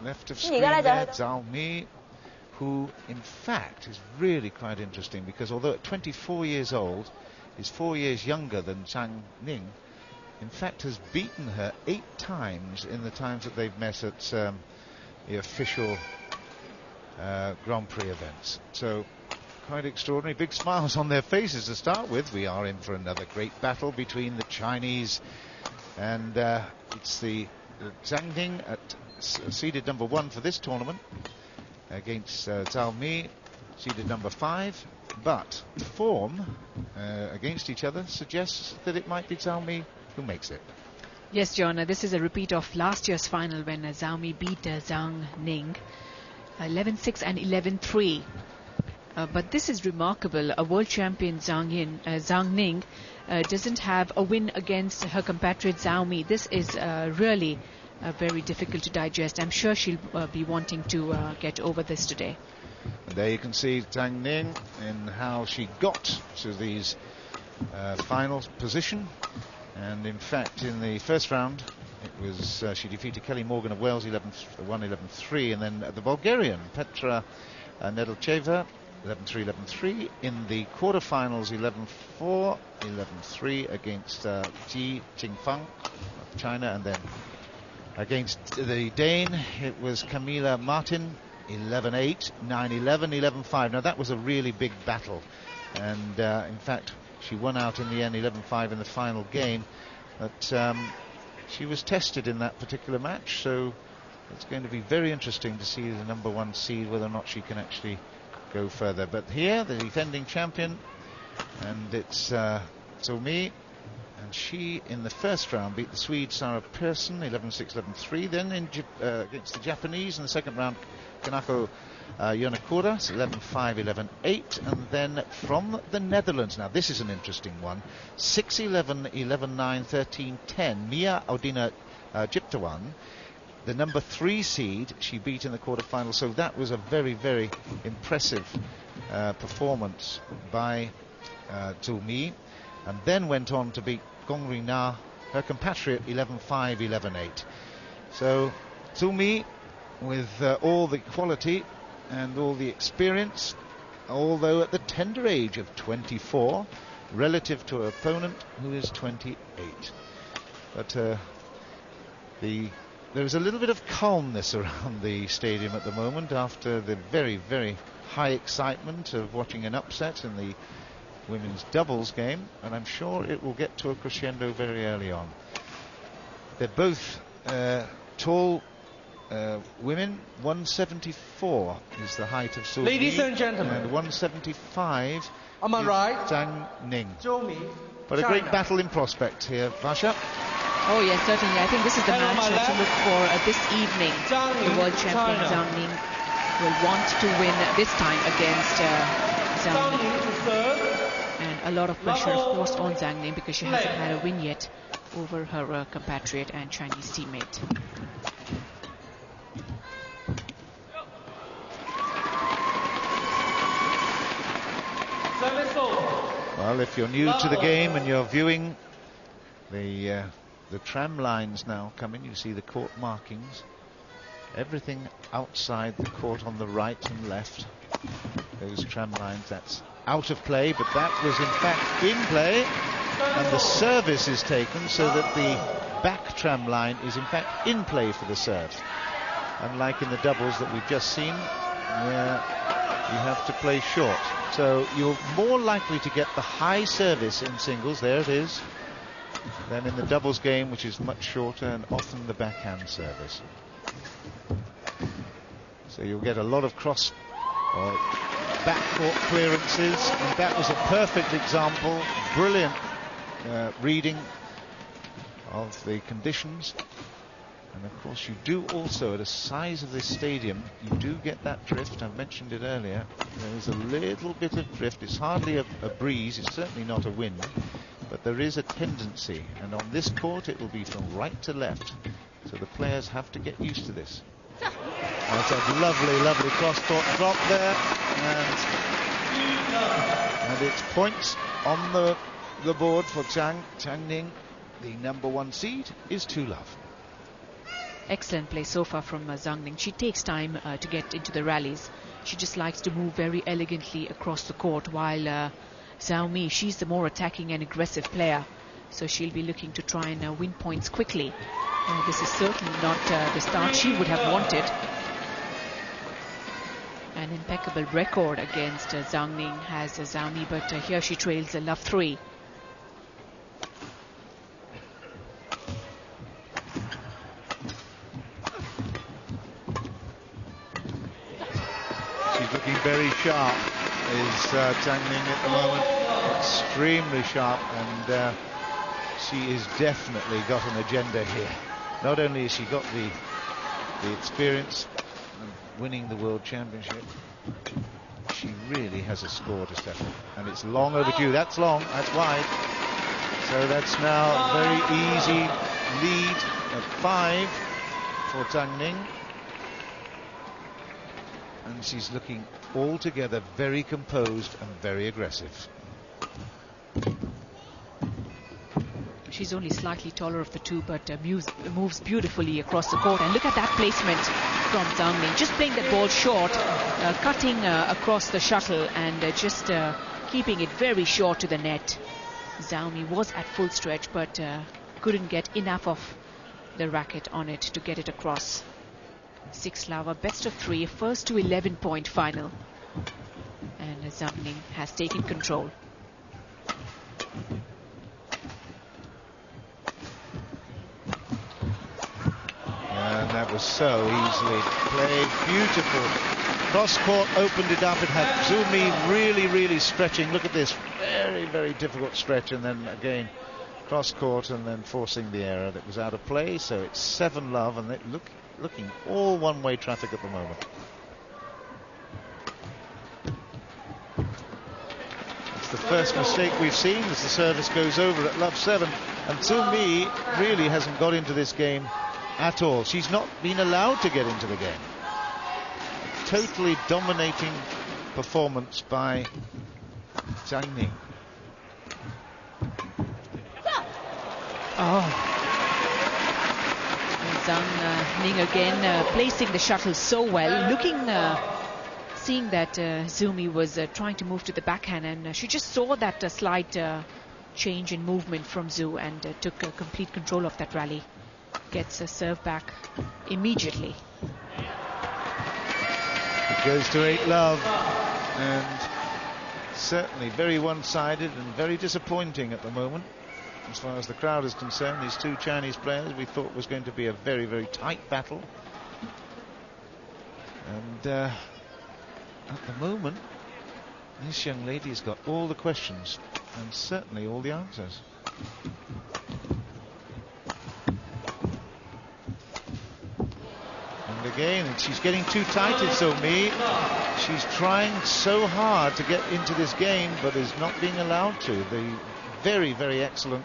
left of screen there, Zhou Mi, who in fact is really quite interesting, because although at 24 years old, is 4 years younger than Zhang Ning, in fact has beaten her 8 times in the times that they've met at the official Grand Prix events. So quite extraordinary. Big smiles on their faces to start with. We are in for another great battle between the Chinese, and it's the Zhang Ning at seeded number 1 for this tournament against Zhou Mi, seeded number 5. But the form against each other suggests that it might be Zhou Mi who makes it. Yes, John, this is a repeat of last year's final when Zhou Mi beat Zhang Ning 11-6 and 11-3. But this is remarkable. A world champion Zhang Ning doesn't have a win against her compatriot Zhou Mi. This is really very difficult to digest. I'm sure she'll be wanting to get over this today. And there you can see Zhang Ning in how she got to these final position. And in fact, in the first round, it was she defeated Kelly Morgan of Wales 11-1, 11-3, and then the Bulgarian Petra Nedelcheva 11-3, 11-3. In the quarterfinals, 11-4, 11-3 against Ji Qingfang of China, and then against the Dane, it was Camilla Martin 11-8, 9-11, 11-5. Now that was a really big battle, and in fact she won out in the end 11-5 in the final game, but she was tested in that particular match, so it's going to be very interesting to see the number 1 seed, whether or not she can actually go further. But here the defending champion, and it's Zhou Mi, and she in the first round beat the Swede Sarah Persson 11-6, 11-3. Then against the Japanese in the second round, Kanako Yonakura 11-5, 11-8, and then from the Netherlands, now this is an interesting one, 6-11, 11-9, 13-10, Mia Audina Jiptawan, the number 3 seed, she beat in the quarterfinal. So that was a very, very impressive performance by Zhou Mi, and then went on to beat Gong Ring-na, her compatriot, 11-5, 11-8. So Zhou Mi, with all the quality and all the experience, although at the tender age of 24, relative to her opponent who is 28. But there is a little bit of calmness around the stadium at the moment after the very, very high excitement of watching an upset in the women's doubles game, and I'm sure it will get to a crescendo very early on. They're both tall women. 174 is the height of Zhou Mi. Ladies and gentlemen. And 175 Am I right? Zhang Ning. Zhou Mi, But China. a great battle in prospect here, Vasha. Oh yes, certainly. I think this is the match to look for this evening. Zhang Ning, The world champion China. Zhang Ning will want to win this time against Zhang Ning. Ning to serve. And a lot of pressure, of course, on Zhang Ning, because she hasn't had a win yet over her compatriot and Chinese teammate. Well, if you're new to the game and you're viewing the tram lines now coming, you see the court markings. Everything outside the court on the right and left, those tram lines, that's out of play, but that was in fact in play, and the service is taken so that the back tram line is in fact in play for the serve, unlike in the doubles that we've just seen where you have to play short. So you're more likely to get the high service in singles, there it is, than in the doubles game, which is much shorter and often the backhand service. So you'll get a lot of cross or backcourt clearances, and that was a perfect example, brilliant reading of the conditions. And of course you do also, at a size of this stadium, you do get that drift. I've mentioned it earlier. There's a little bit of drift. It's hardly a breeze, it's certainly not a wind, but there is a tendency, and on this court it will be from right to left, so the players have to get used to this. That's a lovely, lovely cross-court drop there, and it's points on the board for Zhang Ning. The number 1 seed is 2-love. Excellent play so far from Zhang Ning. She takes time to get into the rallies. She just likes to move very elegantly across the court, while Zhao Mi, she's the more attacking and aggressive player. So she'll be looking to try and win points quickly. This is certainly not the start she would have wanted. An impeccable record against Zhang Ning has Zhao Mi, but here she trails love 3. She's looking very sharp, is Zhang Ning at the moment. Extremely sharp, and she is definitely got an agenda here. Not only has she got the experience of winning the World Championship, she really has a score to settle, and it's long overdue. That's long, that's wide. So that's now a very easy lead of 5 for Zhang Ning. And she's looking altogether very composed and very aggressive. She's only slightly taller of the two, but moves beautifully across the court. And look at that placement from Zhang Ning. Just playing that ball short, cutting across the shuttle, and just keeping it very short to the net. Zhao Mi was at full stretch, but couldn't get enough of the racket on it to get it across. 6 love, a best of 3, first to 11-point final. And Zhang Ning has taken control. And that was so easily played. Beautiful. Cross court opened it up. It had Zhou Mi really, really stretching. Look at this. Very, very difficult stretch. And then again, cross court and then forcing the error that was out of play. So it's 7 love, and looking all one-way traffic at the moment. It's the first mistake we've seen as the service goes over at love 7. And Zhou Mi really hasn't got into this game at all. She's not been allowed to get into the game. A totally dominating performance by Zhang Ning. Oh. Zhang Ning again placing the shuttle so well, seeing that Zhou Mi was trying to move to the backhand, and she just saw that slight change in movement from Zhou and took complete control of that rally. Gets a serve back immediately. It goes to 8 love, and certainly very one-sided and very disappointing at the moment. As far as the crowd is concerned, these two Chinese players we thought was going to be a very, very tight battle. And at the moment, this young lady has got all the questions and certainly all the answers. And again, she's getting too tight, it's Zhou Mi. She's trying so hard to get into this game, but is not being allowed to. The very, very excellent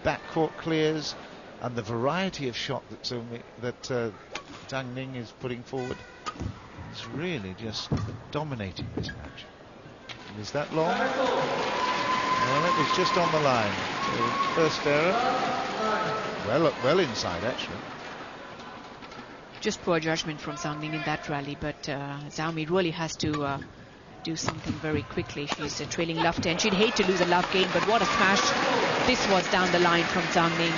backcourt clears and the variety of shot that Zhang Ning is putting forward is really just dominating this match. And is that long? Well, it was just on the line. So first error. Well inside, actually. Just poor judgment from Zhang Ning in that rally, but Zhao Mi really has to do something very quickly. She's trailing love 10. She'd hate to lose a love game, but what a smash this was down the line from Zhang Ning.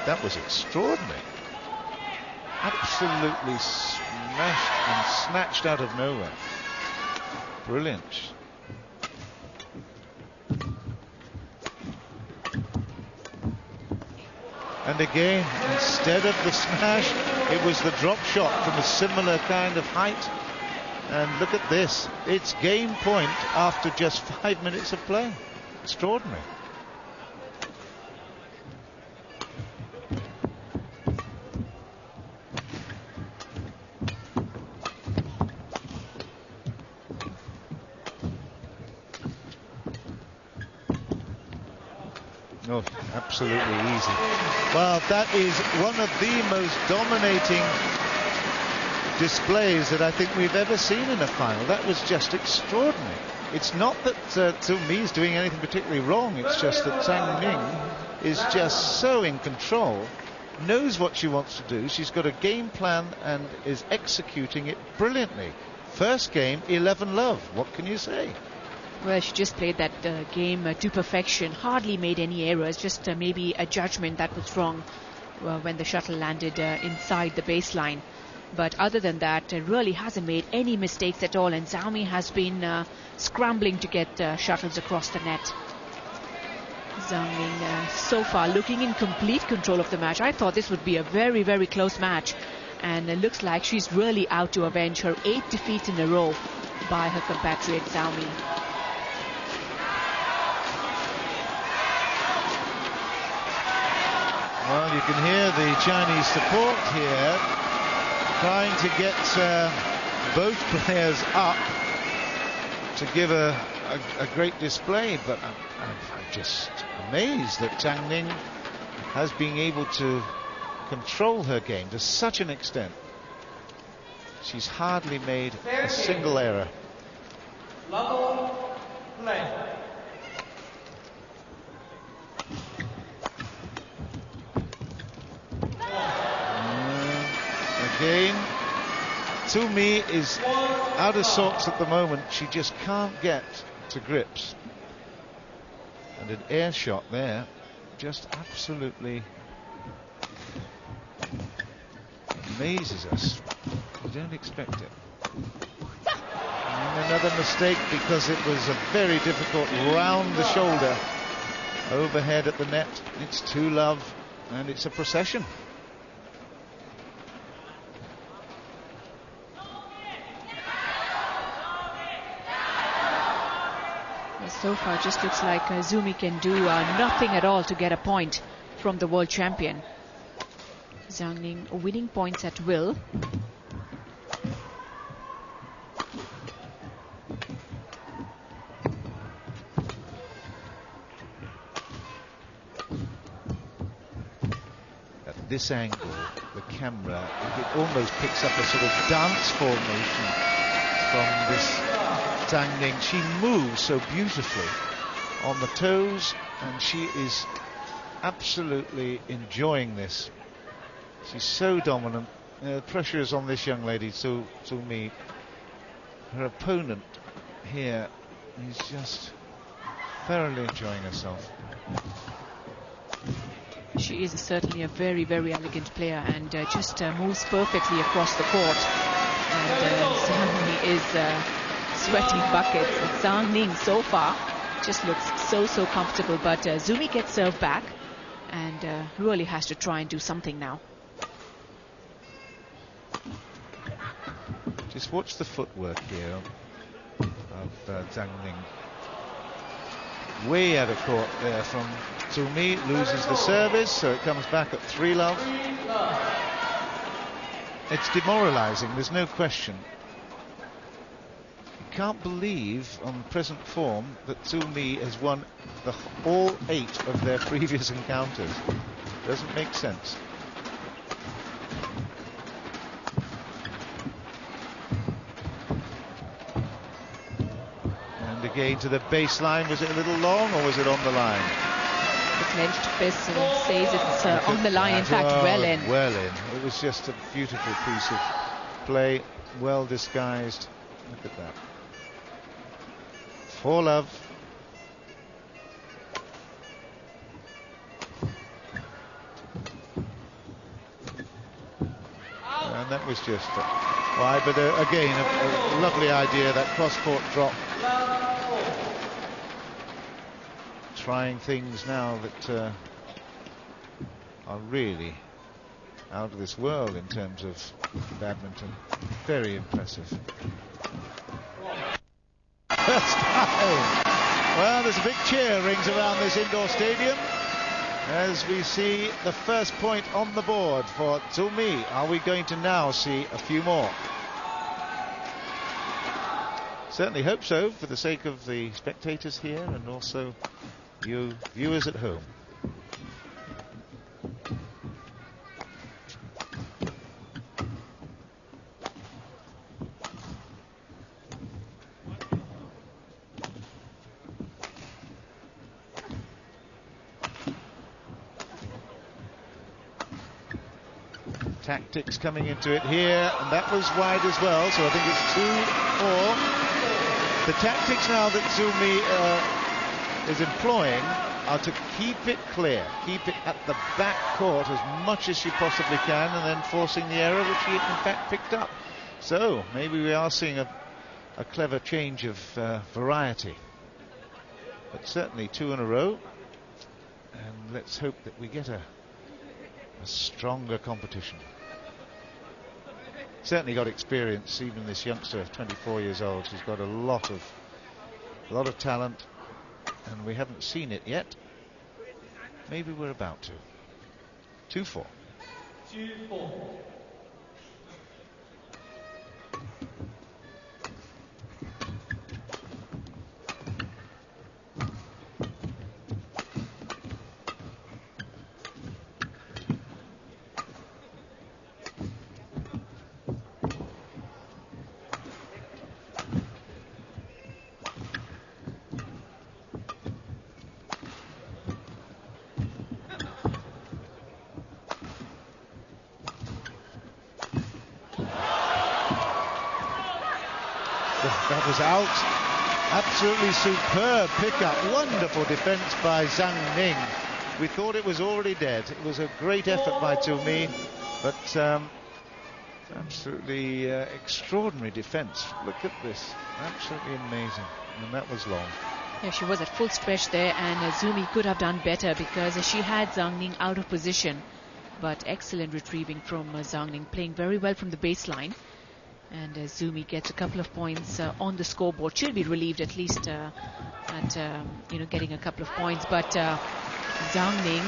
That was extraordinary. Absolutely smashed and snatched out of nowhere. Brilliant. And again, instead of the smash, it was the drop shot from a similar kind of height. And look at this. It's game point after just 5 minutes of play. Extraordinary. Oh, absolutely easy. Well, that is one of the most dominating displays that I think we've ever seen in a final. That was just extraordinary. It's not that Zhou Mi is doing anything particularly wrong. It's just that Zhang Ning is just so in control knows what she wants to do. She's got a game plan and is executing it brilliantly. First game, 11 love. What can you say? Well, she just played that game to perfection. Hardly made any errors. Just maybe a judgment that was wrong when the shuttle landed inside the baseline. But other than that, really hasn't made any mistakes at all. And Zhou Mi has been scrambling to get shuttles across the net. Zhang Ning so far looking in complete control of the match. I thought this would be a very, very close match. And it looks like she's really out to avenge her 8 defeats in a row by her compatriot Zhou Mi. Well, you can hear the Chinese support here trying to get both players up to give a great display, but I'm just amazed that Zhang Ning has been able to control her game to such an extent. She's hardly made a single error. Again, Zhou Mi is out of sorts at the moment. She just can't get to grips. And an air shot there, just absolutely amazes us. We don't expect it. And another mistake because it was a very difficult round the shoulder overhead at the net. It's 2 love and it's a procession. So far, just looks like Zhou Mi can do nothing at all to get a point from the world champion. Zhang Ning winning points at will. At this angle, the camera, it almost picks up a sort of dance formation from this Zhang Ning. She moves so beautifully on the toes, and she is absolutely enjoying this. She's so dominant. The pressure is on this young lady, Zhou Mi. Her opponent here is just thoroughly enjoying herself. She is certainly a very, very elegant player and just moves perfectly across the court. And Zhang Mi is sweating buckets. Zhang Ning so far just looks so comfortable, but Zhou Mi gets served back and really has to try and do something now. Just watch the footwork here of Zhang Ning. Way out of court there from Zhou Mi. Loses the service, so it comes back at 3 love. It's demoralizing, there's no question. Can't believe on present form that Zhou Mi has won all 8 of their previous encounters. Doesn't make sense. And again to the baseline. Was it a little long or was it on the line? The clenched fist says it's on the line. In fact, well in. Well in. It was just a beautiful piece of play, well disguised. Look at that. 4 love. And that was just wide, but again, a lovely idea, that cross-court drop. Trying things now that are really out of this world in terms of badminton. Very impressive. Well, there's a big cheer rings around this indoor stadium as we see the first point on the board for Zhou Mi. Are we going to now see a few more? Certainly hope so, for the sake of the spectators here and also you viewers at home. Tactics coming into it here, and that was wide as well, so I think it's 2-4. The tactics now that Zhou is employing are to keep it clear, keep it at the back court as much as she possibly can, and then forcing the error which she in fact picked up. So maybe we are seeing a clever change of variety, but certainly 2 in a row, and let's hope that we get a stronger competition. Certainly got experience, even this youngster, 24 years old. She's got a lot of talent, and we haven't seen it yet. Maybe we're about to. 2-4. 2-4. That was out. Absolutely superb pickup. Wonderful defense by Zhang Ning. We thought it was already dead. It was a great effort by Zhou, but absolutely extraordinary defense. Look at this. Absolutely amazing. And that was long. Yeah, she was at full stretch there, and Zhou could have done better because she had Zhang Ning out of position. But excellent retrieving from Zhang Ning, playing very well from the baseline. And Zhou gets a couple of points on the scoreboard. She'll be relieved at least at getting a couple of points. But Zhang Ning,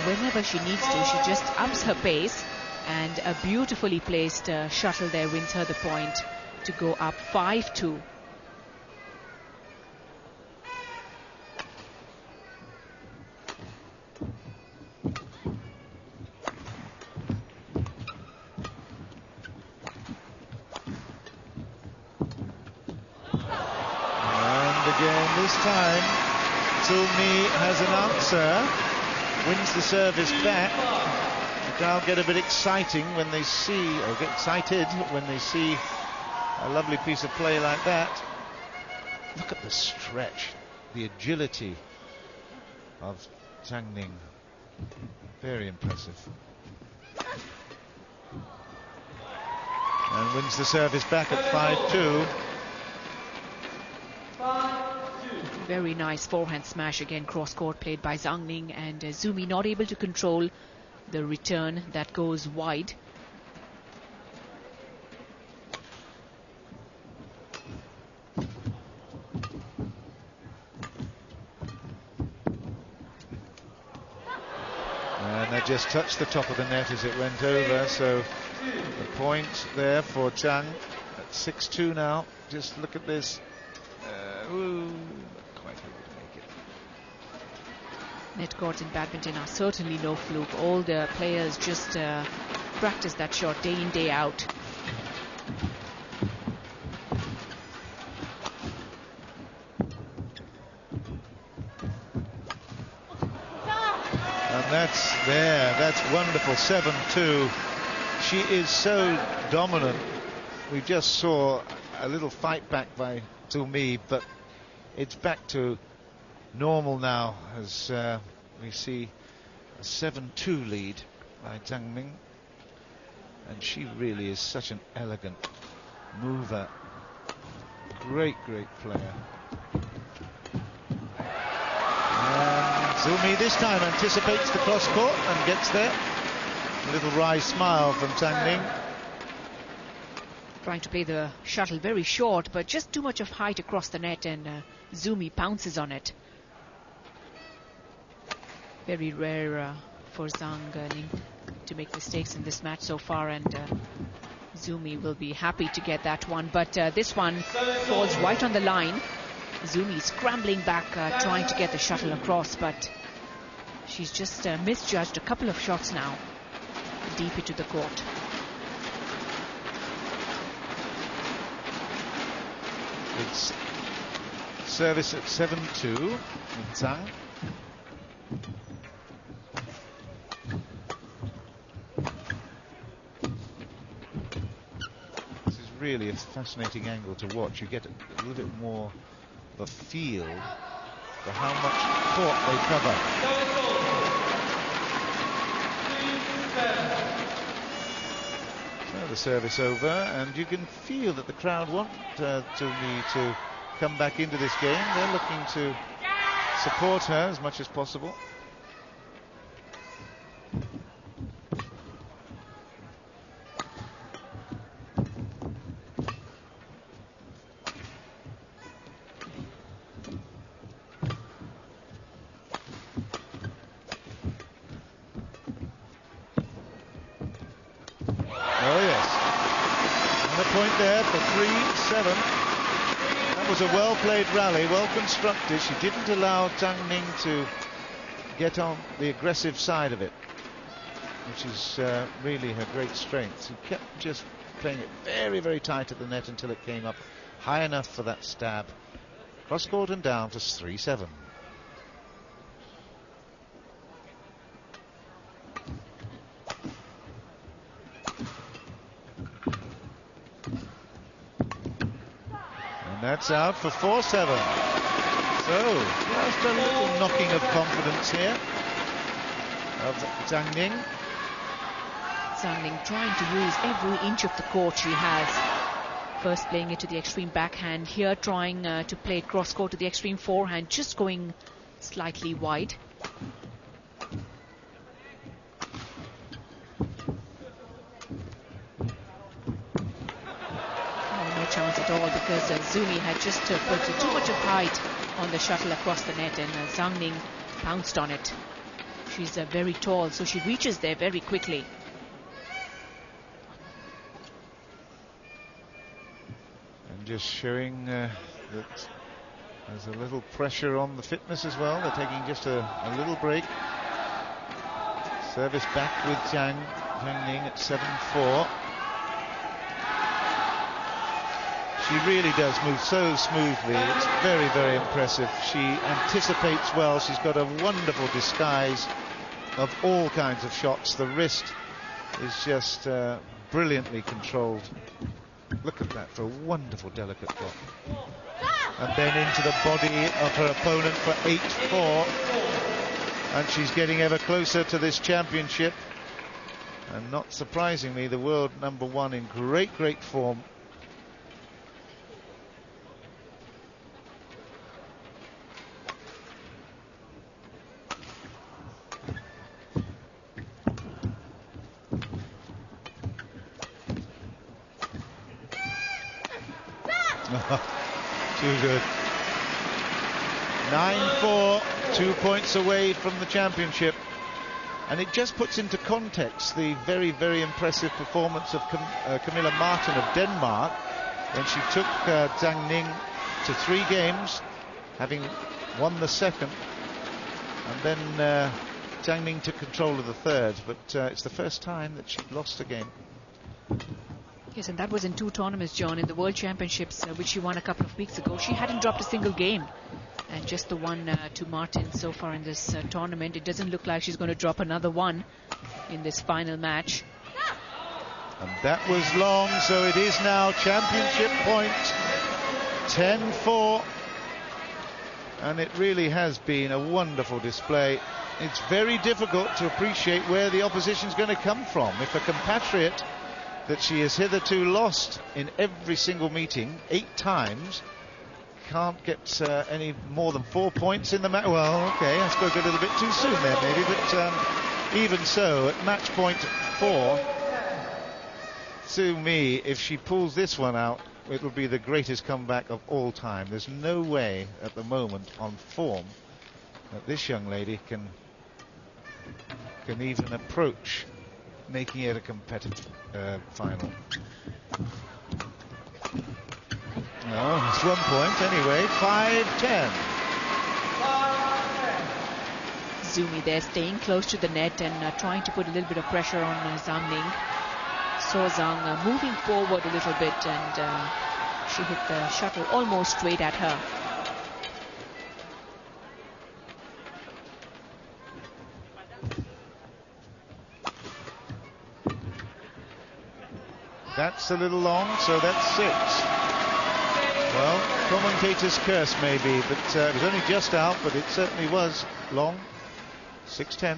whenever she needs to, she just ups her pace, and a beautifully placed shuttle there wins her the point to go up 5-2. This time, Zhou has an answer, wins the service back. The crowd get a bit exciting when they see, or get excited when they see a lovely piece of play like that. Look at the stretch, the agility of Zhang Ning. Very impressive. And wins the service back at 5-2. Very nice forehand smash again, cross-court played by Zhang Ning, and Zhou not able to control the return that goes wide. And that just touched the top of the net as it went over, so the point there for Zhang at 6-2 now. Just look at this. Net courts in badminton are certainly no fluke. All the players just practice that shot day in, day out. And that's wonderful, 7-2. She is so dominant. We just saw a little fight back by Zhou, but it's back to normal now as we see a 7-2 lead by Zhang Ning, and she really is such an elegant mover, great player. And Zhou this time anticipates the cross court and gets there. A little wry smile from Zhang Ning. Trying to play the shuttle very short, but just too much of height across the net, and Zhou pounces on it. Very rare for Zhang Ning to make mistakes in this match so far, and Zhou will be happy to get that one. But this one falls right on the line. Zhou scrambling back, trying to get the shuttle across, but she's just misjudged a couple of shots now, deep into the court. It's service at 7-2 in Zhang. really a fascinating angle to watch. You get a little bit more of a feel for how much court they cover. So the service over, and you can feel that the crowd want to come back into this game. They're looking to support her as much as possible. There for 3-7. That was a well-played rally, well constructed. She didn't allow Zhang Ning to get on the aggressive side of it, which is really her great strength. She kept just playing it very, very tight at the net until it came up high enough for that stab. Cross court and down for 3-7. That's out for 4-7. So, just a little knocking of confidence here of Zhang Ning. Zhang Ning trying to use every inch of the court she has. First playing it to the extreme backhand, here trying to play it cross court to the extreme forehand, just going slightly wide. Chance at all, because Zhou had just put too much of height on the shuttle across the net, and Zhang Ning pounced on it. She's very tall, so she reaches there very quickly. And just showing that there's a little pressure on the fitness as well. They're taking just a little break. Service back with Zhang Ning at 7-4. She really does move so smoothly. It's very, very impressive. She anticipates well. She's got a wonderful disguise of all kinds of shots. The wrist is just brilliantly controlled. Look at that for a wonderful, delicate block. And then into the body of her opponent for 8-4. And she's getting ever closer to this championship. And not surprisingly, the world #1 in great, great form. Too good. 9-4, 2 points away from the championship. And it just puts into context the very, very impressive performance of Camilla Martin of Denmark when she took Zhang Ning to 3 games, having won the second. And then Zhang Ning took control of the third, but it's the first time that she'd lost a game. Yes, and that was in 2 tournaments, John, in the World Championships, which she won a couple of weeks ago. She hadn't dropped a single game, and just the one to Martin so far in this tournament. It doesn't look like she's going to drop another one in this final match. And that was long, so it is now championship point, 10-4. And it really has been a wonderful display. It's very difficult to appreciate where the opposition's going to come from. If a compatriot that she has hitherto lost in every single meeting 8 times can't get any more than 4 points in the match. Well, okay, I spoke a little bit too soon there maybe, but even so, at match point 4, to me, if she pulls this one out, it will be the greatest comeback of all time. There's no way at the moment on form that this young lady can even approach making it a competitive final. No, it's 1 point anyway. 5-10. Zhou there staying close to the net and trying to put a little bit of pressure on Zhang Ning. Saw Zhang moving forward a little bit, and she hit the shuttle almost straight at her. That's a little long, so that's 6. Well, commentator's curse maybe, but it was only just out, but it certainly was long. 6-10.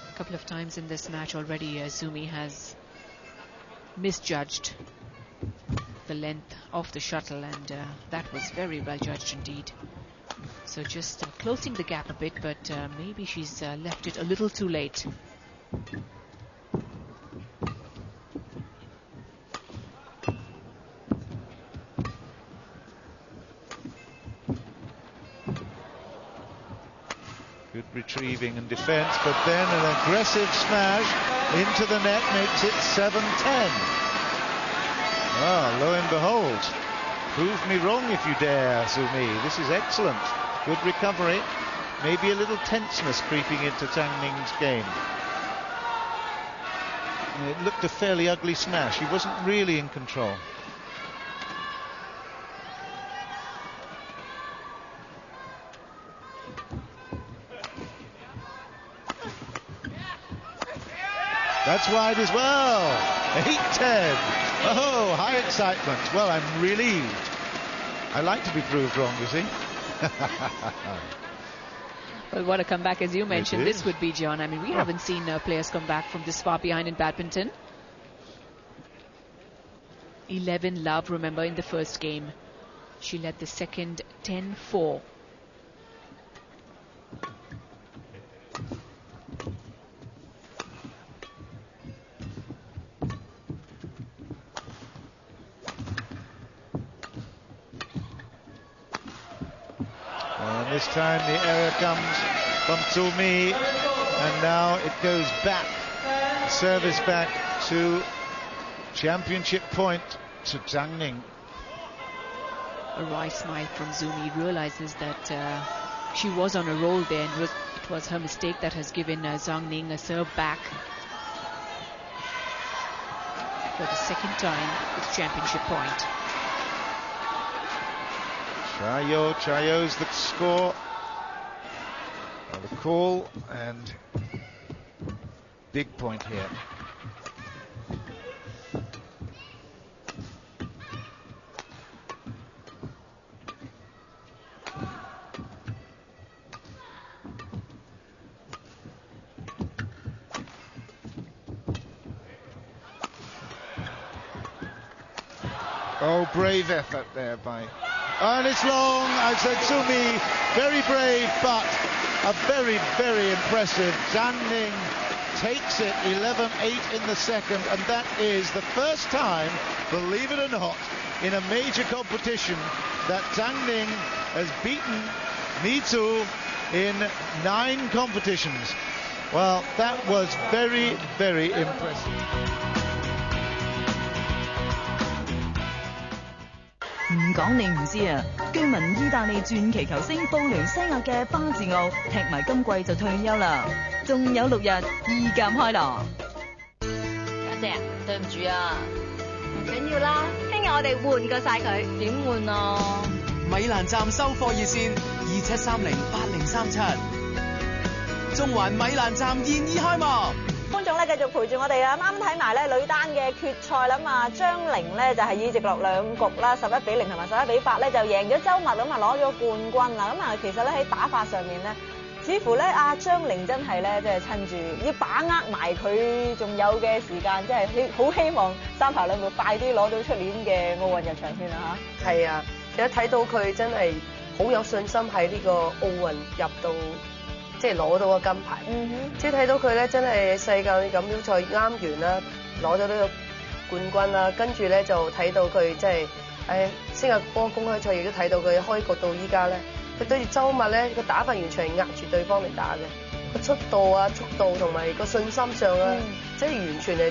A couple of times in this match already, Zumi has misjudged the length of the shuttle, and that was very well judged indeed. So just closing the gap a bit, but maybe she's left it a little too late. Good retrieving and defence, but then an aggressive smash into the net makes it 7-10. Ah, lo and behold, prove me wrong if you dare, Zumi. This is excellent. Good recovery. Maybe a little tenseness creeping into Zhang Ning's game. It looked a fairly ugly smash. He wasn't really in control. That's wide as well. 8-10. Oh, high excitement. Well, I'm relieved. I like to be proved wrong, you see. Well, what a comeback, as you mentioned, this would be, John. I mean, we haven't seen players come back from this far behind in badminton. 11 love, remember, in the first game. She led the second 10-4. And this time the error comes from Zumi, and now it goes back, service back to championship point to Zhang Ning. A wry smile from Zumi, realizes that she was on a roll there, and it was her mistake that has given Zhang Ning a serve back. For the second time, it's championship point. Chayo's the score, or the call, and big point here. Oh, brave effort there by... And it's long. I said Zumi, very brave, but a very, very impressive. Zhang Ning takes it 11-8 in the second, and that is the first time, believe it or not, in a major competition that Zhang Ning has beaten Mi Zhu in 9 competitions. Well, that was very, very impressive. 唔講你唔知啊！據聞意大利傳奇球星布雷西亞嘅巴治奧踢埋今季就退休啦，仲有6日意甲開鑼。家姐，對唔住啊，唔緊要啦，聽日我哋換過晒佢。點換啊？米蘭站收貨熱線27308037，中環米蘭站現已開幕。 觀眾咧繼續陪住我哋啊！啱睇埋咧女單嘅決賽啦嘛，張寧咧就係以直落2局啦，11-0同埋11-8咧就贏咗周密咁啊攞咗冠軍啦！咁啊其實咧喺打法上面咧，似乎咧張寧真係咧即係趁住要把握埋佢仲有嘅時間，即係好希望三排兩會快啲攞到出年嘅奧運入場先啦嚇。係啊，其實睇到佢真係好有信心喺呢個奧運入到。 即係攞到個金牌，即係睇到佢咧真係世界錦標賽啱完啦，攞咗呢個冠軍啦，跟住咧就睇到佢即係新加坡公開賽亦都睇到佢開局到依家咧，佢對住周密咧個打法完全係壓住對方嚟打嘅，個速度啊、速度同埋個信心上啊，即係完全係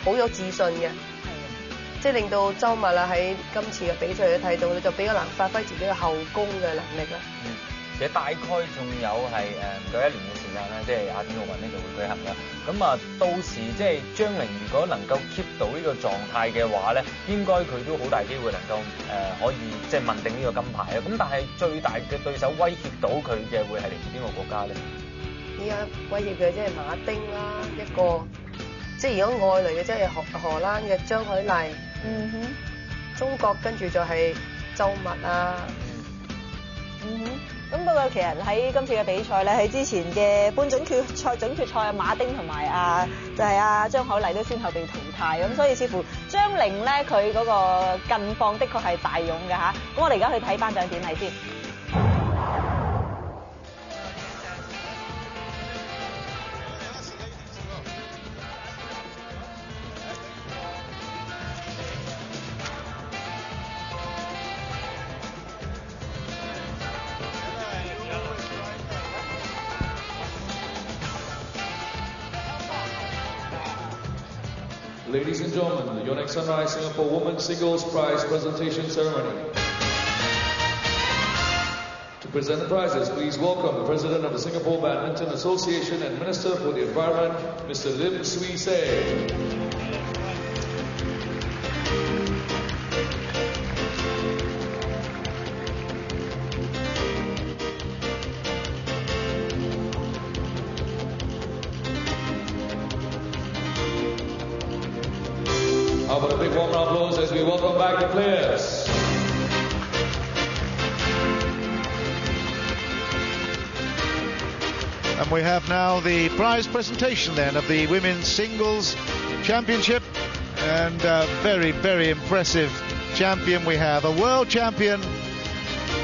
好有自信嘅，即係令到周密啊喺今次嘅比賽都睇到咧就比較難發揮自己嘅後攻嘅能力啦。 其實大概仲有係唔夠1年嘅時間啦，即係亞典奧運呢就會舉行啦。咁啊，到時即係張寧如果能夠 keep 到呢個狀態嘅話咧，應該佢都好大機會能夠可以即係問定呢個金牌啊。咁但係最大嘅對手威脅到佢嘅會係嚟自邊個國家咧？依家威脅嘅即係馬丁啦，一個即係如果外嚟嘅，即係荷蘭嘅張海麗，中國跟住就係周密啊。咁不過其實喺今次嘅比賽咧，喺之前嘅半準決賽、準決賽馬丁同埋就係張海麗都先後被淘汰，咁所以似乎張寧咧佢嗰個近況的確係大勇嘅嚇。咁我哋而家去睇頒獎典禮先。Ladies and gentlemen, the Yonex Sunrise Singapore Women's Singles Prize Presentation Ceremony. To present the prizes, please welcome the President of the Singapore Badminton Association and Minister for the Environment, Mr. Lim Swee Say. How about a big warm round of applause as we welcome back the players. And we have now the prize presentation then of the Women's Singles Championship, and very, very impressive champion we have, a world champion,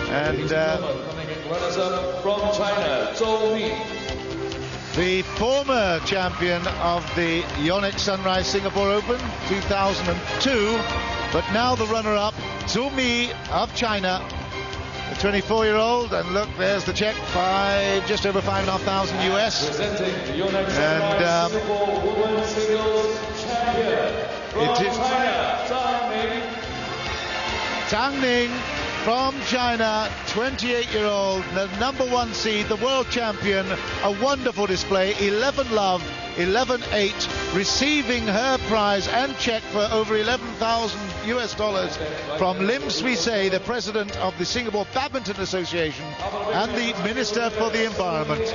and coming in runners-up from China, Zhou. The former champion of the Yonex Sunrise Singapore Open 2002, but now the runner-up, Zhou of China, the 24-year-old, and look, there's the check, just over $5,500 US. Presenting the Yonex Sunrise Singapore Women's Singles Champion from China, Zhang Ning from China, 28-year-old, the #1 seed, the world champion, a wonderful display, 11 love, 11-8, receiving her prize and check for over $11,000 US from Lim Swee Say, the president of the Singapore Badminton Association and the Minister for the Environment.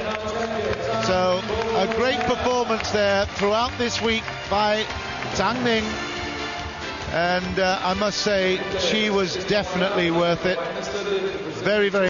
So a great performance there throughout this week by Zhang Ning. And I must say, she was definitely worth it. Very, very